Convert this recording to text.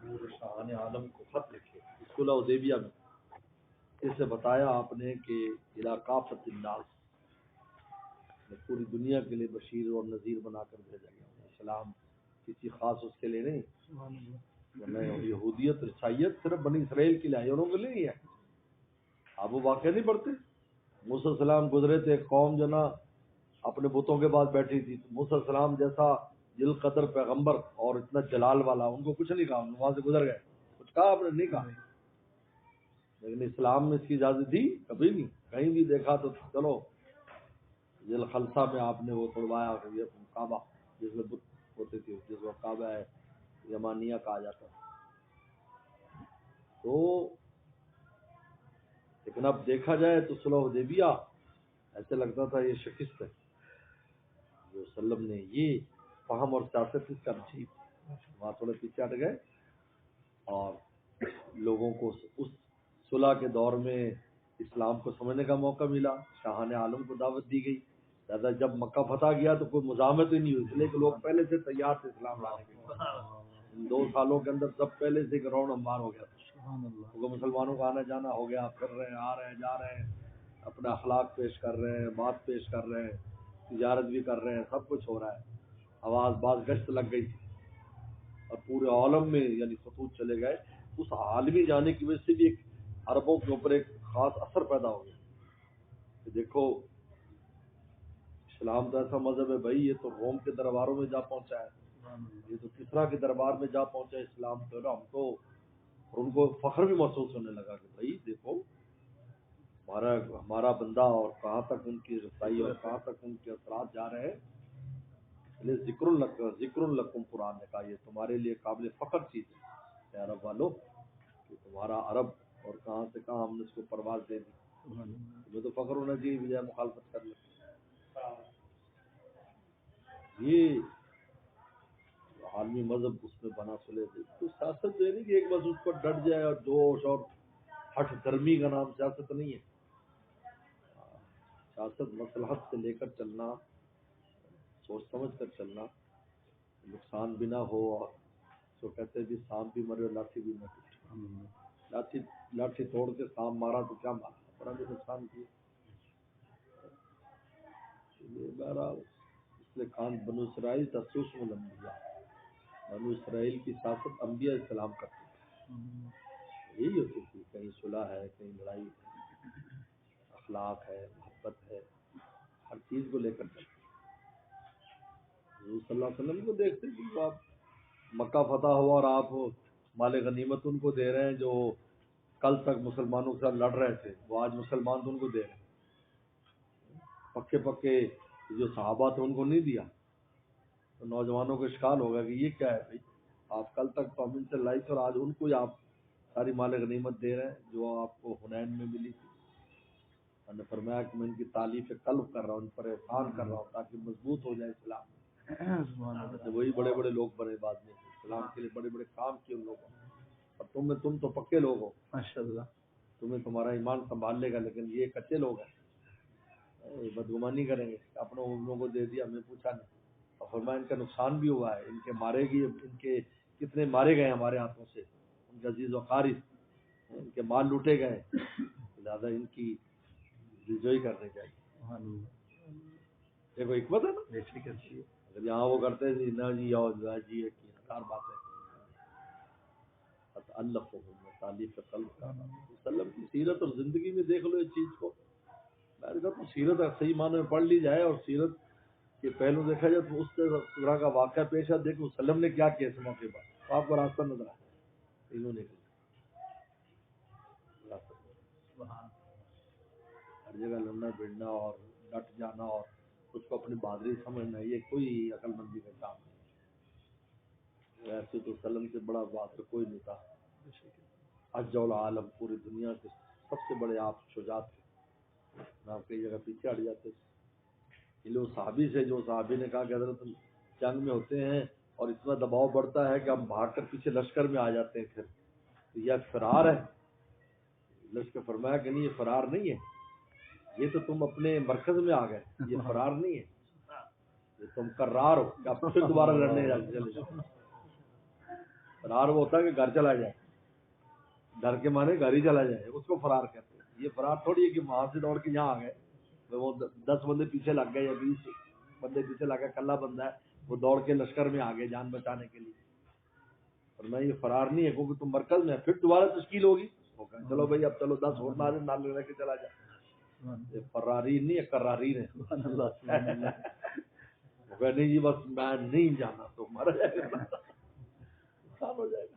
پورے شاہان عالم کو خط لکھے صلح حدیبیہ میں. اسے بتایا آپ نے کہ الی کافۃ الناس، پوری دنیا کے لیے بشیر اور نذیر بنا کر بھیجا گیا. اسلام کسی خاص اس کے لیے نہیں، یہودیت عیسائیت صرف بنی اسرائیل کے لیے، انہوں کے لیے نہیں ہے. آپ وہ واقعہ نہیں پڑھتے؟ موسیٰ علیہ السلام گزرے تھے، قوم جو نا اپنے بتوں کے بعد بیٹھی تھی. موسیٰ علیہ السلام جیسا ذل قدر پیغمبر اور اتنا جلال والا، ان کو کچھ نہیں کہا، وہاں سے گزر گئے. کچھ کہا آپ نے؟ نہیں کہا. لیکن اسلام میں اس کی اجازت دی؟ کبھی نہیں. کہیں بھی دیکھا تو چلو ذل خلصہ میں آپ نے وہ توڑوایا، یہ کعبہ جس میں بت ہوتے تھے، جس کو کعبہ ہے یمانیہ کہا جاتا ہے. تو لیکن اب دیکھا جائے تو صلح حدیبیہ ایسے لگتا تھا یہ شکست ہے جو وسلم نے، یہ فہم اور سیاست اس کا نصیب. وہاں تھوڑے پیچھے ہٹ گئے اور لوگوں کو اس صلح کے دور میں اسلام کو سمجھنے کا موقع ملا. شاہان عالم کو دعوت دی گئی. لہٰذا جب مکہ فتح گیا تو کوئی مزاحمت ہی نہیں ہوئی، اس لیے کہ لوگ پہلے سے تیار تھے اسلام لانے کے. ان 2 سالوں کے اندر سب پہلے سے گراؤنڈ انبار ہو گیا تھا. مسلمانوں کا آنا جانا ہو گیا، پھر رہے ہیں، آ رہے ہیں، جا رہے ہیں، اپنا اخلاق پیش کر رہے ہیں، بات پیش کر رہے ہیں، تجارت بھی کر رہے ہیں، سب کچھ ہو رہا ہے. آواز باز گشت لگ گئی تھی اور پورے عالم میں یعنی خطوط چلے گئے. اس عالمی جانے کی وجہ سے بھی ایک عربوں کے اوپر ایک خاص اثر پیدا ہو گیا کہ دیکھو اسلام تو ایسا مذہب ہے بھائی، یہ تو روم کے درباروں میں جا پہنچا ہے، یہ تو کسرا کے دربار میں جا پہنچا ہے اسلام. تو ہم تو، اور ان کو فخر بھی محسوس ہونے لگا کہ بھائی دیکھو ہمارا بندہ اور کہاں تک ان کی رسائی اور کہاں تک ان کے اثرات جا رہے ہیں. اس لیے ذکر الکم قرآن نے کہا یہ تمہارے لیے قابل فخر چیز ہے عرب والو، کہ تمہارا عرب اور کہاں سے کہاں ہم نے اس کو پرواز دے دی. تمہیں تو فخر ہونا چاہیے بجائے مخالفت کر لیں. یہ عالمی مذہب اس میں بنا سلے تھے. تو سیاست جو ہے نہیں کہ ایک بس اس پر ڈٹ جائے اور جوش اور ہٹ درمی کا نام سیاست نہیں ہے. سیاست مصلحت سے لے کر چلنا، سوچ سمجھ کر چلنا، نقصان بھی نہ ہو. اور تو کہتے ہیں جی سانپ بھی مرے اور لاٹھی بھی نہ ٹوٹے. لاٹھی توڑ کے سانپ مارا تو کیا مارا، بڑا بھی نقصان کیا. بہرحال اس لیے کان بنو اسرائیل تسوس الانبیاء، بنو اسرائیل کی سیاست انبیاء اسلام کرتے تھے. یہی ہوتی تھی، کہیں صلح ہے، کہیں لڑائی ہے، اخلاق ہے، محبت ہے، ہر چیز کو لے کر چلتے. حضور صلی اللہ علیہ وسلم کو دیکھتے کہ وہ آپ مکہ فتح ہوا اور آپ مال غنیمت ان کو دے رہے ہیں جو کل تک مسلمانوں کے ساتھ لڑ رہے تھے، وہ آج مسلمان تو ان کو دے رہے ہیں. پکے پکے جو صحابہ تھے ان کو نہیں دیا. تو نوجوانوں کو اشکال ہوگا کہ یہ کیا ہے بھائی، آپ کل تک تو ہم ان سے لڑائی تھے اور آج ان کو ہی آپ ساری مال غنیمت دے رہے ہیں جو آپ کو حنین میں ملی تھی. میں نے فرمایا کہ میں ان کی تعلیف قلب کر رہا ہوں، ان پر احسان کر رہا ہوں تاکہ مضبوط ہو جائے اسلام. وہی بڑے بڑے لوگ بنے بعد میں، اسلام کے لیے بڑے بڑے کام کیے ان لوگوں نے. اور تم تو پکے لوگ ہو ماشاءاللہ، تمہیں تمہارا ایمان سنبھال لے گا، لیکن یہ کچے لوگ ہیں، بدگمانی کریں گے. اپنے لوگوں کو دے دیا، ہمیں پوچھا نہیں. اور فرمایا ان کا نقصان بھی ہوا ہے، ان کے مارے گئے، ان کے کتنے مارے گئے ہمارے ہاتھوں سے، ان کے عزیز و قارب، ان کے مال لوٹے گئے. لہٰذا ان کی دلجوئی کرنی چاہیے. دیکھو حکمت ہے نا. اگر یہاں وہ کرتے تھے نہ جی اور جی ایک انکار بات ہے. اللہ تعلیف قلب کا وسلم کی سیرت اور زندگی میں دیکھ لو اس چیز کو. میں کہتا ہوں سیرت صحیح معنی میں پڑھ لی جائے اور سیرت کے پہلو دیکھا جائے تو اس طرح کا واقعہ پیش ہے. دیکھو وسلم نے کیا کیا اس موقع پر، تو آپ کو راستہ نظر آئے. انہوں نے ہر جگہ لڑنا بھیڑنا اور ڈٹ جانا اور اس کو اپنی بہادری سمجھنا، یہ کوئی عقل مندی کا کام نہیں. ایسے تو وسلم سے بڑا بہادر کوئی نہیں تھا. اشجع العالم، پوری دنیا کے سب سے بڑے آپ شجاع تھے. آپ کئی جگہ پیچھے ہٹ جاتے تھے. یہ لوگ صحابی سے، جو صحابی نے کہا کہ حضرت جنگ میں ہوتے ہیں اور اتنا دباؤ بڑھتا ہے کہ ہم بھاگ کر پیچھے لشکر میں آ جاتے ہیں، پھر تو یہ فرار ہے. لشکر فرمایا کہ نہیں یہ فرار نہیں ہے، یہ تو تم اپنے مرکز میں آ گئے، یہ فرار نہیں ہے، یہ تم قرار ہو کہ اب پھر دوبارہ لڑنے چلے جاؤ. فرار وہ ہوتا ہے کہ گھر چلا جائے، ڈر کے مانے گھر ہی چلا جائے، اس کو فرار کہتے ہیں۔ یہ فرار تھوڑی ہے کہ وہاں سے دوڑ کے یہاں آ گئے، وہ 10 بندے پیچھے لگ گئے یا 20 بندے پیچھے لگ گئے، کلہ بندہ ہے وہ دوڑ کے لشکر میں آ گئے جان بچانے کے لیے، اور میں یہ فرار نہیں ہے کیونکہ تم مرکز میں پھر دوبارہ تشکیل ہوگی، چلو بھائی اب چلو 10 اور نال لے کے چلا جائے، یہ فراری نہیں ہے، کراری ہے۔ نہیں جی بس میں نہیں جانا تو مر جائے گا، ہو جائے گا۔